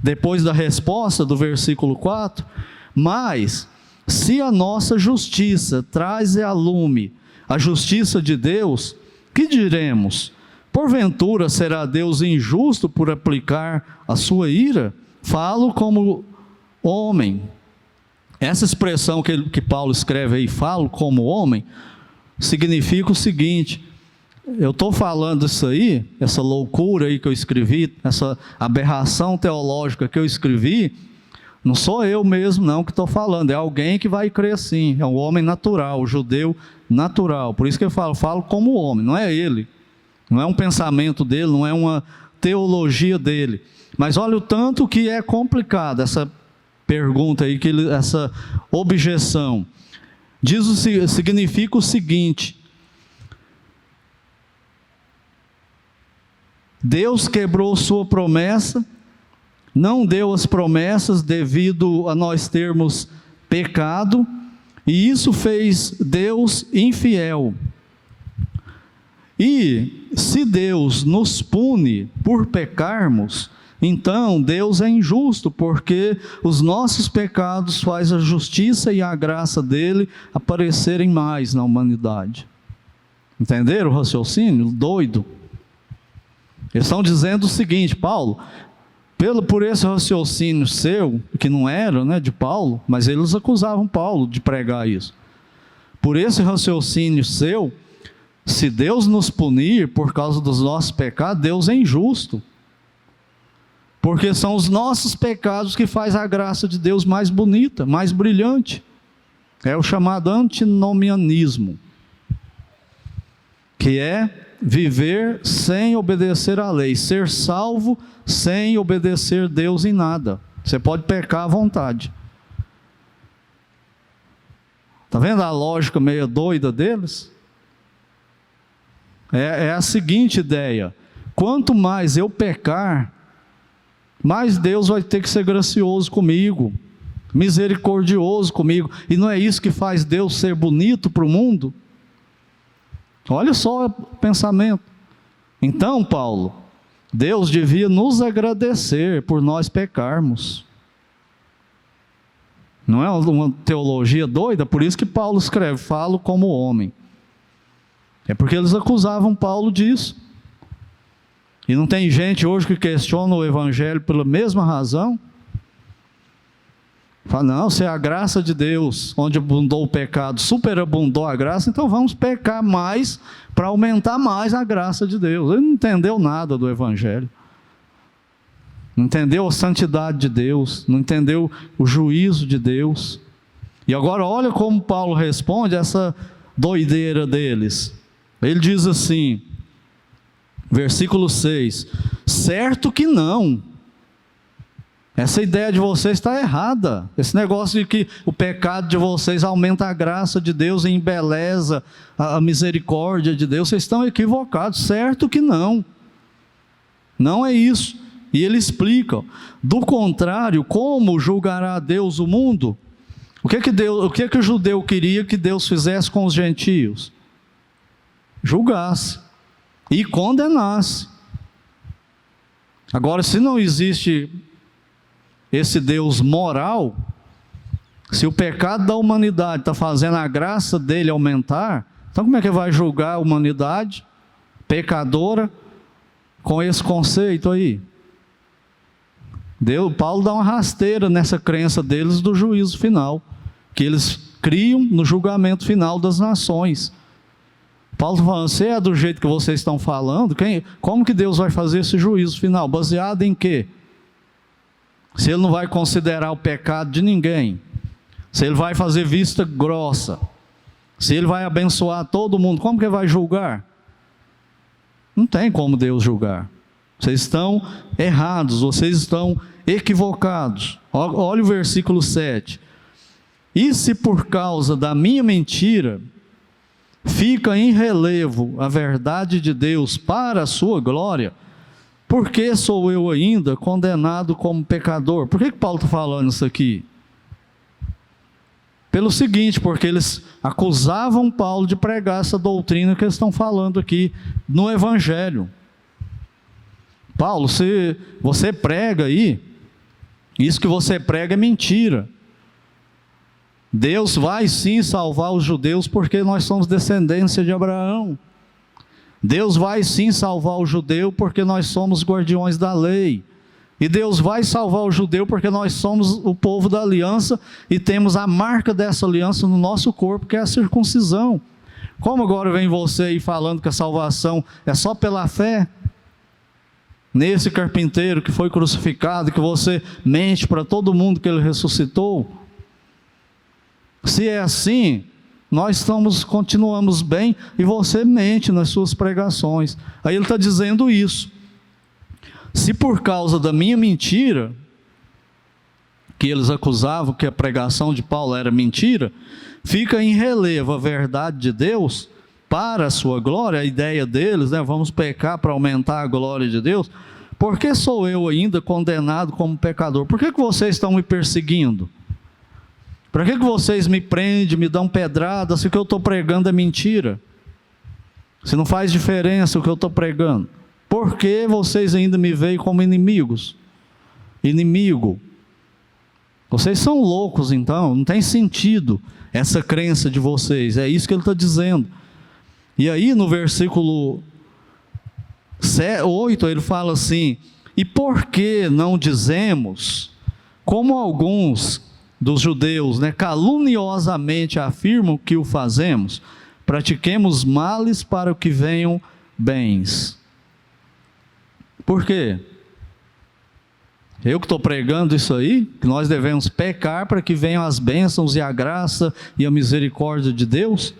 Depois da resposta do versículo 4, mas se a nossa justiça traz a lume a justiça de Deus, que diremos? Porventura será Deus injusto por aplicar a sua ira? Falo como homem. Essa expressão que Paulo escreve aí, falo como homem, significa o seguinte: eu estou falando isso aí, essa loucura aí que eu escrevi, essa aberração teológica que eu escrevi, não sou eu mesmo não que estou falando, é alguém que vai crer assim, é um homem natural, o judeu natural. Por isso que eu falo como homem, não é ele, não é um pensamento dele, não é uma teologia dele. Mas olha o tanto que é complicado essa pergunta aí, essa objeção. Significa o seguinte: Deus quebrou sua promessa, não deu as promessas devido a nós termos pecado, e isso fez Deus infiel. E se Deus nos pune por pecarmos, então Deus é injusto, porque os nossos pecados faz a justiça e a graça dele aparecerem mais na humanidade. Entenderam o raciocínio? Doido. Eles estão dizendo o seguinte: Paulo, por esse raciocínio seu, que não era, né, de Paulo, mas eles acusavam Paulo de pregar isso. Por esse raciocínio seu, se Deus nos punir por causa dos nossos pecados, Deus é injusto. Porque são os nossos pecados que faz a graça de Deus mais bonita, mais brilhante. É o chamado antinomianismo, que é viver sem obedecer à lei, ser salvo sem obedecer Deus em nada. Você pode pecar à vontade. Está vendo a lógica meio doida deles? É a seguinte ideia: quanto mais eu pecar, mais Deus vai ter que ser gracioso comigo, misericordioso comigo. E não é isso que faz Deus ser bonito para o mundo? Olha só o pensamento. Então, Paulo, Deus devia nos agradecer por nós pecarmos. Não é uma teologia doida? Por isso que Paulo escreve, falo como homem. É porque eles acusavam Paulo disso. E não tem gente hoje que questiona o Evangelho pela mesma razão? Fala, não, se é a graça de Deus, onde abundou o pecado, superabundou a graça, então vamos pecar mais para aumentar mais a graça de Deus. Ele não entendeu nada do Evangelho. Não entendeu a santidade de Deus, não entendeu o juízo de Deus. E agora olha como Paulo responde a essa doideira deles. Ele diz assim, versículo 6, certo que não. Essa ideia de vocês está errada. Esse negócio de que o pecado de vocês aumenta a graça de Deus e embeleza a misericórdia de Deus, vocês estão equivocados. Certo que não. Não é isso. E ele explica, do contrário, como julgará Deus o mundo? O que que o judeu queria que Deus fizesse com os gentios? Julgasse e condenasse. Agora, se não existe esse Deus moral, se o pecado da humanidade está fazendo a graça dele aumentar, então como é que vai julgar a humanidade pecadora com esse conceito aí? Paulo dá uma rasteira nessa crença deles do juízo final, que eles criam no julgamento final das nações. Paulo está falando, se é do jeito que vocês estão falando, como que Deus vai fazer esse juízo final? Baseado em quê? Se ele não vai considerar o pecado de ninguém, se ele vai fazer vista grossa, se ele vai abençoar todo mundo, como que ele vai julgar? Não tem como Deus julgar. Vocês estão errados, vocês estão equivocados. Olha o versículo 7. E se por causa da minha mentira fica em relevo a verdade de Deus para a sua glória, por que sou eu ainda condenado como pecador? Por que Paulo está falando isso aqui? Pelo seguinte, porque eles acusavam Paulo de pregar essa doutrina que eles estão falando aqui no Evangelho. Paulo, se você prega aí, isso que você prega é mentira. Deus vai sim salvar os judeus porque nós somos descendência de Abraão. Deus vai sim salvar o judeu porque nós somos guardiões da lei. E Deus vai salvar o judeu porque nós somos o povo da aliança e temos a marca dessa aliança no nosso corpo, que é a circuncisão. Como agora vem você aí falando que a salvação é só pela fé nesse carpinteiro que foi crucificado, que você mente para todo mundo que ele ressuscitou? Se é assim, nós continuamos bem e você mente nas suas pregações. Aí ele está dizendo isso. Se por causa da minha mentira, que eles acusavam que a pregação de Paulo era mentira, fica em relevo a verdade de Deus para a sua glória, a ideia deles, vamos pecar para aumentar a glória de Deus. Por que sou eu ainda condenado como pecador? Por que vocês estão me perseguindo? Para que vocês me prendem, me dão pedrada, se o que eu estou pregando é mentira? Se não faz diferença o que eu estou pregando? Por que vocês ainda me veem como inimigos? Inimigo. Vocês são loucos então, não tem sentido essa crença de vocês, é isso que ele está dizendo. E aí no versículo 8 ele fala assim, e por que não dizemos, como alguns dos judeus, caluniosamente afirmam que o fazemos, pratiquemos males para o que venham bens. Por quê? Eu que estou pregando isso aí, que nós devemos pecar para que venham as bênçãos e a graça e a misericórdia de Deus?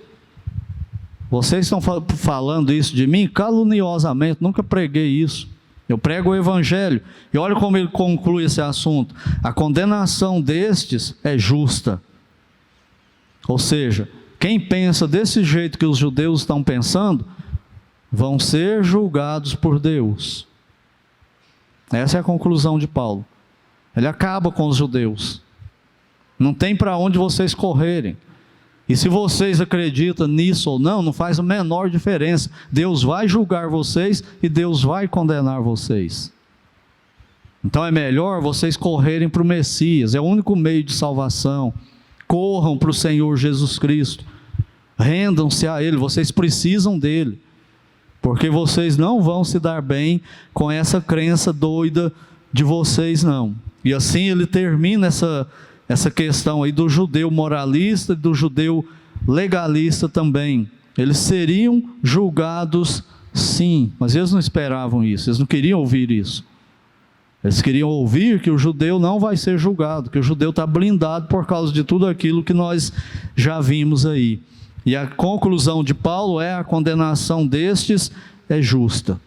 Vocês estão falando isso de mim caluniosamente, nunca preguei isso. Eu prego o Evangelho. E olha como ele conclui esse assunto. A condenação destes é justa. Ou seja, quem pensa desse jeito que os judeus estão pensando, vão ser julgados por Deus. Essa é a conclusão de Paulo. Ele acaba com os judeus. Não tem para onde vocês correrem. E se vocês acreditam nisso ou não, não faz a menor diferença. Deus vai julgar vocês e Deus vai condenar vocês. Então é melhor vocês correrem para o Messias, é o único meio de salvação. Corram para o Senhor Jesus Cristo. Rendam-se a Ele, vocês precisam dEle. Porque vocês não vão se dar bem com essa crença doida de vocês, não. E assim ele termina essa questão aí do judeu moralista e do judeu legalista também. Eles seriam julgados sim, mas eles não esperavam isso, eles não queriam ouvir isso. Eles queriam ouvir que o judeu não vai ser julgado, que o judeu está blindado por causa de tudo aquilo que nós já vimos aí. E a conclusão de Paulo é: a condenação destes é justa.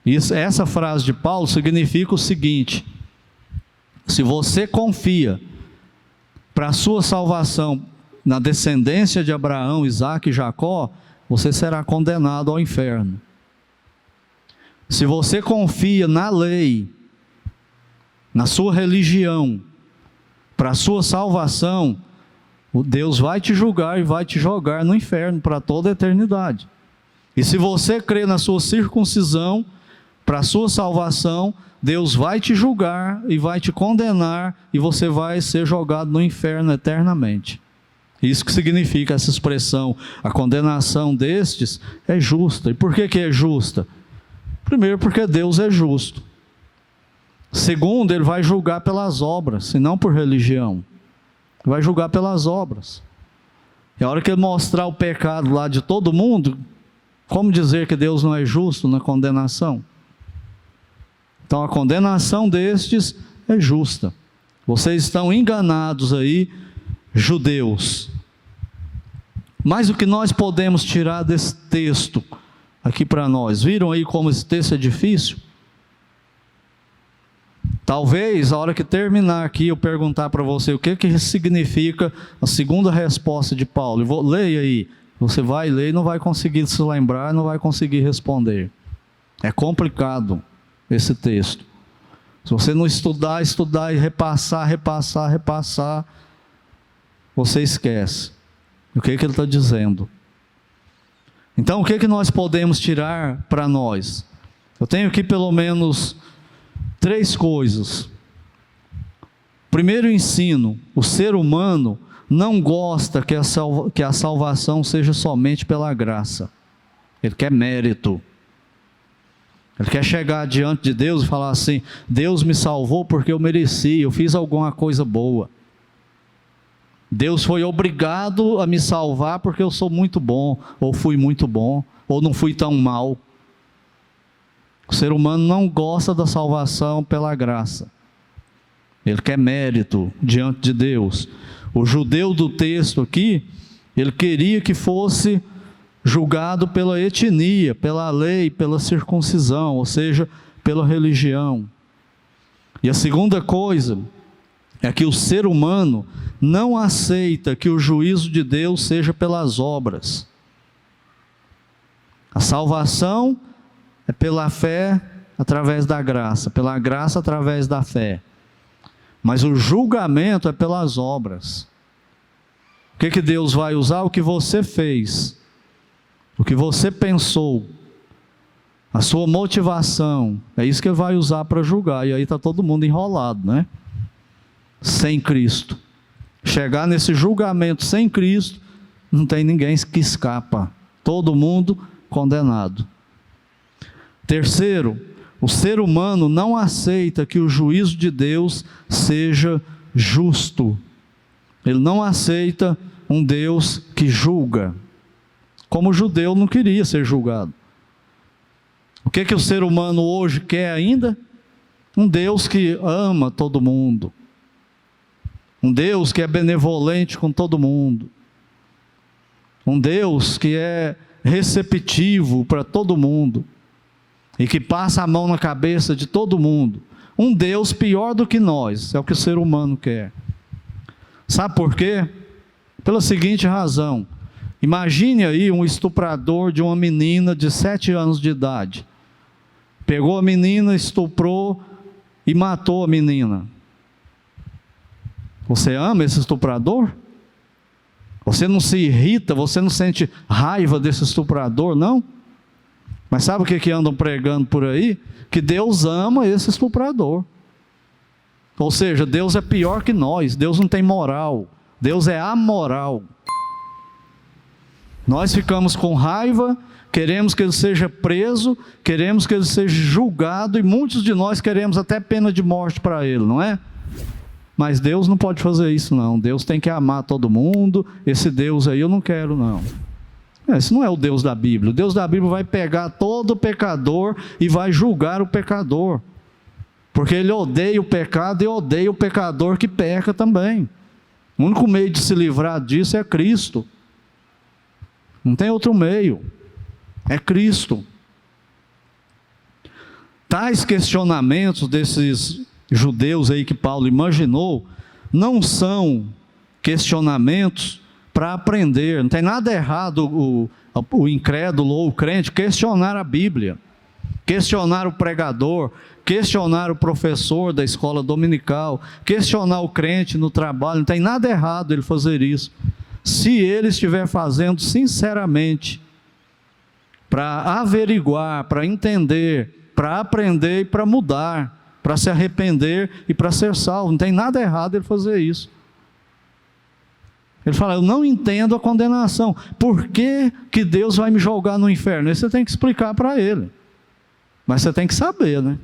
Essa frase de Paulo significa o seguinte: se você confia para a sua salvação na descendência de Abraão, Isaque e Jacó, você será condenado ao inferno. Se você confia na lei, na sua religião, para a sua salvação, Deus vai te julgar e vai te jogar no inferno para toda a eternidade. E se você crê na sua circuncisão, para a sua salvação, Deus vai te julgar e vai te condenar, e você vai ser jogado no inferno eternamente. Isso que significa essa expressão, a condenação destes é justa. E por que é justa? Primeiro, porque Deus é justo. Segundo, Ele vai julgar pelas obras, e não por religião. Ele vai julgar pelas obras. E a hora que Ele mostrar o pecado lá de todo mundo, como dizer que Deus não é justo na condenação? Então a condenação destes é justa. Vocês estão enganados aí, judeus. Mas o que nós podemos tirar desse texto aqui para nós? Viram aí como esse texto é difícil? Talvez, a hora que terminar aqui, eu perguntar para você o que significa a segunda resposta de Paulo. Leia aí. Você vai ler e não vai conseguir se lembrar, não vai conseguir responder. É complicado esse texto. Se você não estudar e repassar, você esquece o que ele está dizendo. Então, o que nós podemos tirar para nós? Eu tenho aqui pelo menos 3 coisas. Primeiro ensino: o ser humano não gosta que a salvação seja somente pela graça. Ele quer mérito. Ele quer chegar diante de Deus e falar assim: Deus me salvou porque eu mereci, eu fiz alguma coisa boa. Deus foi obrigado a me salvar porque eu sou muito bom, ou fui muito bom, ou não fui tão mal. O ser humano não gosta da salvação pela graça. Ele quer mérito diante de Deus. O judeu do texto aqui, ele queria que fosse julgado pela etnia, pela lei, pela circuncisão, ou seja, pela religião. E a segunda coisa é que o ser humano não aceita que o juízo de Deus seja pelas obras. A salvação é pela fé através da graça, pela graça através da fé. Mas o julgamento é pelas obras. O que Deus vai usar? O que você fez, o que você pensou, a sua motivação, é isso que Ele vai usar para julgar. E aí está todo mundo enrolado, né? Sem Cristo. Chegar nesse julgamento sem Cristo, não tem ninguém que escapa. Todo mundo condenado. Terceiro, o ser humano não aceita que o juízo de Deus seja justo. Ele não aceita um Deus que julga. Como o judeu não queria ser julgado. O que o ser humano hoje quer ainda? Um Deus que ama todo mundo. Um Deus que é benevolente com todo mundo. Um Deus que é receptivo para todo mundo. E que passa a mão na cabeça de todo mundo. Um Deus pior do que nós, é o que o ser humano quer. Sabe por quê? Pela seguinte razão: imagine aí um estuprador de uma menina de 7 anos de idade. Pegou a menina, estuprou e matou a menina. Você ama esse estuprador? Você não se irrita, você não sente raiva desse estuprador, não? Mas sabe o que andam pregando por aí? Que Deus ama esse estuprador. Ou seja, Deus é pior que nós, Deus não tem moral, Deus é amoral. Nós ficamos com raiva, queremos que ele seja preso, queremos que ele seja julgado, e muitos de nós queremos até pena de morte para ele, não é? Mas Deus não pode fazer isso não. Deus tem que amar todo mundo. Esse Deus aí eu não quero não. Esse não é o Deus da Bíblia. O Deus da Bíblia vai pegar todo pecador e vai julgar o pecador. Porque Ele odeia o pecado e odeia o pecador que peca também. O único meio de se livrar disso é Cristo. Não tem outro meio. É Cristo. Tais questionamentos desses judeus aí que Paulo imaginou, não são questionamentos para aprender. Não tem nada errado o incrédulo ou o crente questionar a Bíblia, questionar o pregador, questionar o professor da escola dominical, questionar o crente no trabalho. Não tem nada errado ele fazer isso, se ele estiver fazendo sinceramente, para averiguar, para entender, para aprender e para mudar, para se arrepender e para ser salvo. Não tem nada errado ele fazer isso. Ele fala: eu não entendo a condenação. Por que que Deus vai me jogar no inferno? Isso você tem que explicar para ele. Mas você tem que saber, né?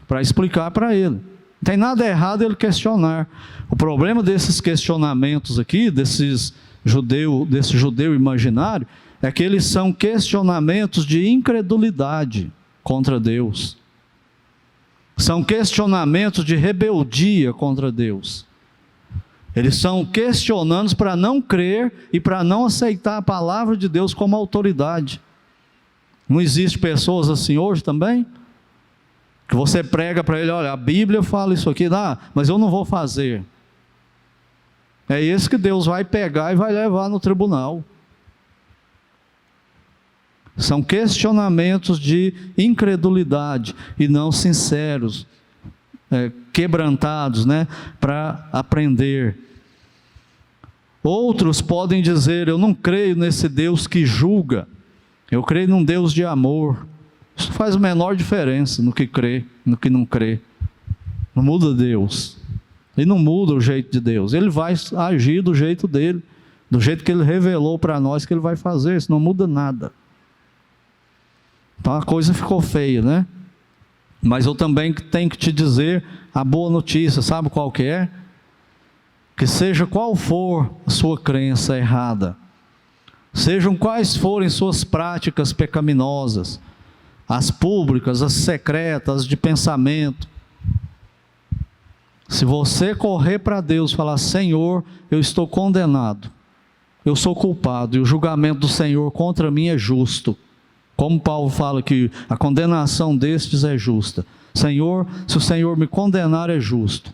Para explicar para ele. Não tem nada errado ele questionar. O problema desses questionamentos aqui, desse judeu imaginário, é que eles são questionamentos de incredulidade contra Deus. São questionamentos de rebeldia contra Deus. Eles são questionantes para não crer e para não aceitar a palavra de Deus como autoridade. Não existe pessoas assim hoje também? Que você prega para ele: olha, a Bíblia fala isso aqui, mas eu não vou fazer. É esse que Deus vai pegar e vai levar no tribunal. São questionamentos de incredulidade e não sinceros, quebrantados, né, para aprender. Outros podem dizer: eu não creio nesse Deus que julga, eu creio num Deus de amor. Isso faz a menor diferença no que crê, no que não crê. Não muda Deus. Ele não muda o jeito de Deus. Ele vai agir do jeito dele, do jeito que ele revelou para nós que ele vai fazer. Isso não muda nada. Então a coisa ficou feia, né? Mas eu também tenho que te dizer a boa notícia. Sabe qual que é? Que seja qual for a sua crença errada, sejam quais forem suas práticas pecaminosas, as públicas, as secretas, as de pensamento, se você correr para Deus e falar: Senhor, eu estou condenado, eu sou culpado, e o julgamento do Senhor contra mim é justo, como Paulo fala que a condenação destes é justa. Senhor, se o Senhor me condenar é justo,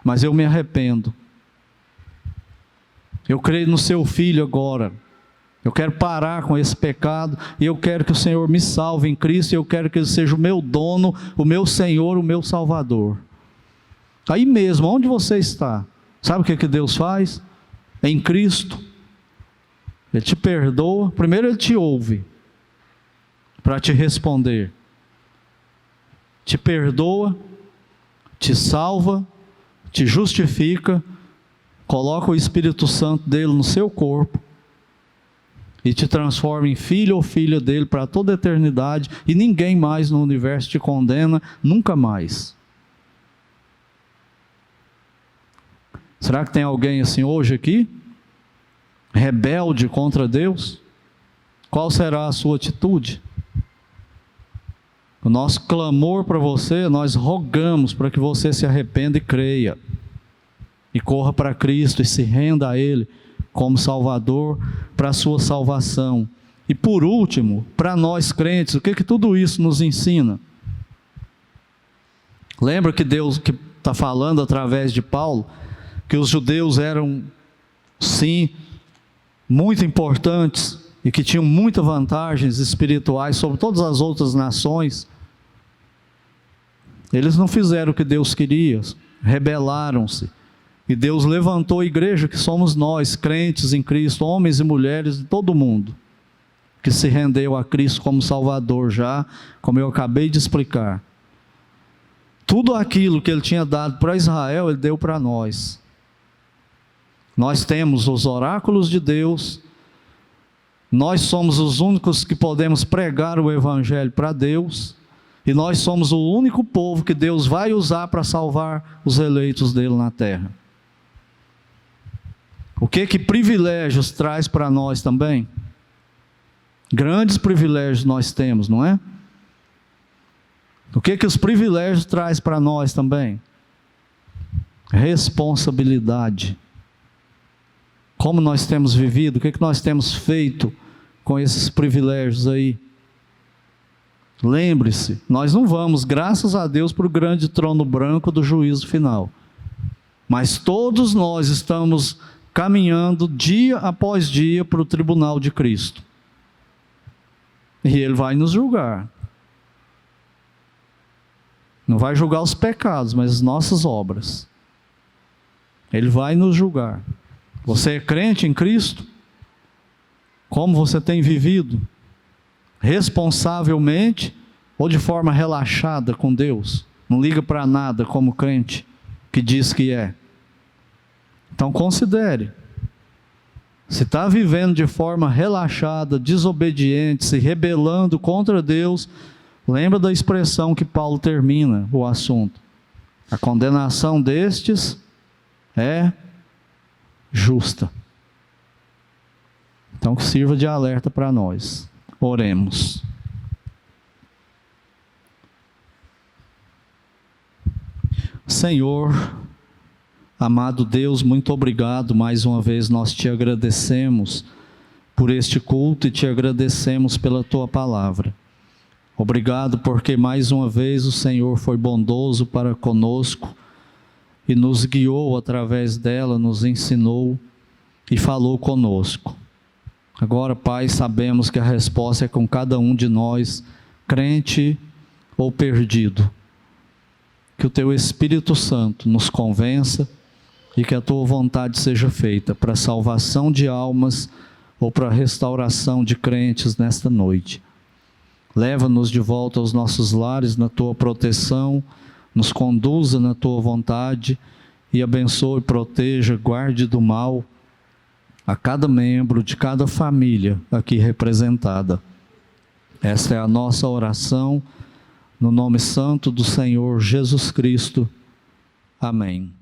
mas eu me arrependo, eu creio no seu Filho agora, eu quero parar com esse pecado, e eu quero que o Senhor me salve em Cristo, e eu quero que Ele seja o meu dono, o meu Senhor, o meu Salvador. Aí mesmo, onde você está, sabe o que Deus faz? Em Cristo, Ele te perdoa. Primeiro Ele te ouve, para te responder, te perdoa, te salva, te justifica, coloca o Espírito Santo dele no seu corpo, e te transforma em filho ou filha dele para toda a eternidade, e ninguém mais no universo te condena, nunca mais. Será que tem alguém assim hoje aqui? Rebelde contra Deus? Qual será a sua atitude? O nosso clamor para você, nós rogamos para que você se arrependa e creia, e corra para Cristo e se renda a Ele como Salvador, para a sua salvação. E por último, para nós crentes, o que tudo isso nos ensina? Lembra que Deus que está falando através de Paulo, que os judeus eram, sim, muito importantes, e que tinham muitas vantagens espirituais sobre todas as outras nações. Eles não fizeram o que Deus queria, rebelaram-se. E Deus levantou a igreja, que somos nós, crentes em Cristo, homens e mulheres de todo mundo, que se rendeu a Cristo como Salvador já, como eu acabei de explicar. Tudo aquilo que Ele tinha dado para Israel, Ele deu para nós. Nós temos os oráculos de Deus, nós somos os únicos que podemos pregar o Evangelho para Deus, e nós somos o único povo que Deus vai usar para salvar os eleitos dele na terra. O que privilégios traz para nós também? Grandes privilégios nós temos, não é? O que os privilégios traz para nós também? Responsabilidade. Como nós temos vivido, o que nós temos feito com esses privilégios aí? Lembre-se, nós não vamos, graças a Deus, para o grande trono branco do juízo final. Mas todos nós estamos caminhando dia após dia para o tribunal de Cristo. E Ele vai nos julgar. Não vai julgar os pecados, mas as nossas obras. Ele vai nos julgar. Você é crente em Cristo? Como você tem vivido? Responsavelmente ou de forma relaxada com Deus? Não liga para nada como crente que diz que é. Então considere. Se está vivendo de forma relaxada, desobediente, se rebelando contra Deus, lembra da expressão que Paulo termina o assunto. A condenação destes é justa. Então que sirva de alerta para nós. Oremos. Senhor, amado Deus, muito obrigado, mais uma vez nós te agradecemos por este culto e te agradecemos pela tua palavra. Obrigado porque mais uma vez o Senhor foi bondoso para conosco e nos guiou através dela, nos ensinou e falou conosco. Agora, Pai, sabemos que a resposta é com cada um de nós, crente ou perdido. Que o Teu Espírito Santo nos convença e que a Tua vontade seja feita para a salvação de almas ou para a restauração de crentes nesta noite. Leva-nos de volta aos nossos lares na Tua proteção, nos conduza na Tua vontade e abençoe, proteja, guarde do mal a cada membro de cada família aqui representada. Esta é a nossa oração, no nome santo do Senhor Jesus Cristo. Amém.